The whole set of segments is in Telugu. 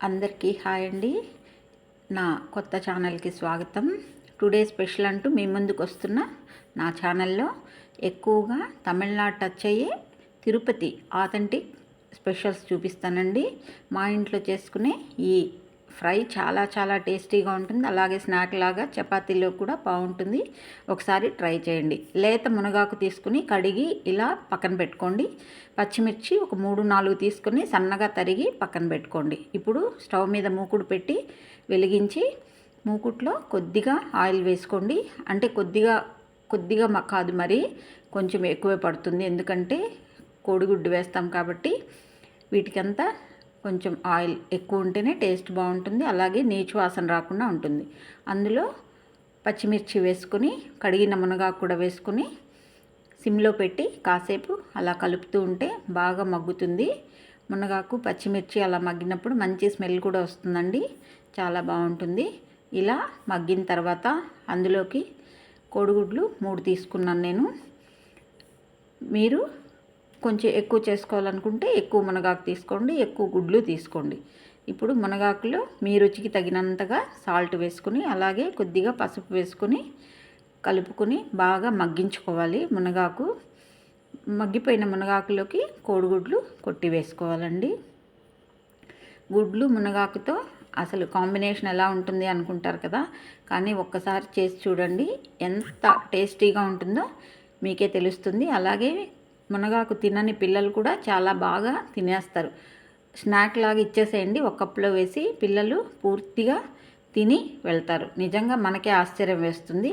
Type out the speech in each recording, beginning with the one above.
అందరికీ హాయ్ అండి. నా కొత్త ఛానల్కి స్వాగతం. టుడే స్పెషల్ అంటూ మీ ముందుకు వస్తున్న నా ఛానల్లో ఎక్కువగా తమిళనాడు టచ్ అయ్యే తిరుపతి ఆథెంటిక్ స్పెషల్స్ చూపిస్తానండి. మా ఇంట్లో చేసుకునే ఈ ఫ్రై చాలా టేస్టీగా ఉంటుంది. అలాగే స్నాక్ లాగా చపాతీలో కూడా బాగుంటుంది. ఒకసారి ట్రై చేయండి. లేత మునగాకు తీసుకుని కడిగి ఇలా పక్కన పెట్టుకోండి. పచ్చిమిర్చి ఒక 3-4 తీసుకుని సన్నగా తరిగి పక్కన పెట్టుకోండి. ఇప్పుడు స్టవ్ మీద మూకుడు పెట్టి వెలిగించి మూకుట్లో కొద్దిగా ఆయిల్ వేసుకోండి. అంటే కొద్దిగా కాదు, మరి కొంచెం ఎక్కువే పడుతుంది. ఎందుకంటే కోడిగుడ్డు వేస్తాం కాబట్టి వీటికంతా కొంచెం ఆయిల్ ఎక్కువ ఉంటేనే టేస్ట్ బాగుంటుంది. అలాగే నీచు వాసన రాకుండా ఉంటుంది. అందులో పచ్చిమిర్చి వేసుకుని కడిగిన మునగాకు కూడా వేసుకుని సిమ్లో పెట్టి కాసేపు అలా కలుపుతూ ఉంటే బాగా మగ్గుతుంది. మునగాకు పచ్చిమిర్చి అలా మగ్గినప్పుడు మంచి స్మెల్ కూడా వస్తుందండి. చాలా బాగుంటుంది. ఇలా మగ్గిన తర్వాత అందులోకి కోడిగుడ్లు 3 తీసుకున్నాను నేను. మీరు కొంచెం ఎక్కువ చేసుకోవాలనుకుంటే ఎక్కువ మునగాకు తీసుకోండి, ఎక్కువ గుడ్లు తీసుకోండి. ఇప్పుడు మునగాకులో మీ రుచికి తగినంతగా సాల్ట్ వేసుకుని అలాగే కొద్దిగా పసుపు వేసుకుని కలుపుకొని బాగా మగ్గించుకోవాలి. మగ్గిపోయిన మునగాకులోకి కోడిగుడ్లు కొట్టి వేసుకోవాలండి. గుడ్లు మునగాకుతో అసలు కాంబినేషన్ ఎలా ఉంటుంది అనుకుంటారు కదా, కానీ ఒక్కసారి చేసి చూడండి. ఎంత టేస్టీగా ఉంటుందో మీకే తెలుస్తుంది. అలాగే మునగాకు తినని పిల్లలు కూడా చాలా బాగా తినేస్తారు. స్నాక్ లాగా ఇచ్చేసేయండి. ఒక కప్పులో వేసి పిల్లలు పూర్తిగా తిని వెళ్తారు. నిజంగా మనకే ఆశ్చర్యం వేస్తుంది.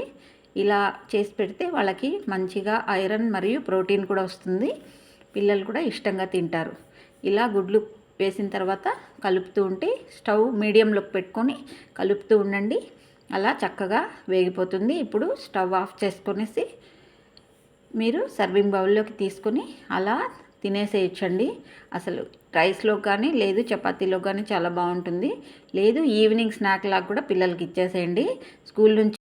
ఇలా చేసి పెడితే వాళ్ళకి మంచిగా ఐరన్ మరియు ప్రోటీన్ కూడా వస్తుంది. పిల్లలు కూడా ఇష్టంగా తింటారు. ఇలా గుడ్లు వేసిన తర్వాత కలుపుతూ ఉంటే స్టవ్ మీడియంలోకి పెట్టుకొని కలుపుతూ ఉండండి. అలా చక్కగా వేగిపోతుంది. ఇప్పుడు స్టవ్ ఆఫ్ చేసుకొనేసి మీరు సర్వింగ్ బౌల్లోకి తీసుకొని అలా తినేసేయచ్చండి. అసలు రైస్లో కానీ లేదు చపాతీలో కానీ చాలా బాగుంటుంది. లేదు ఈవినింగ్ స్నాక్ లాగా కూడా పిల్లలకి ఇచ్చేసేయండి. స్కూల్ నుంచి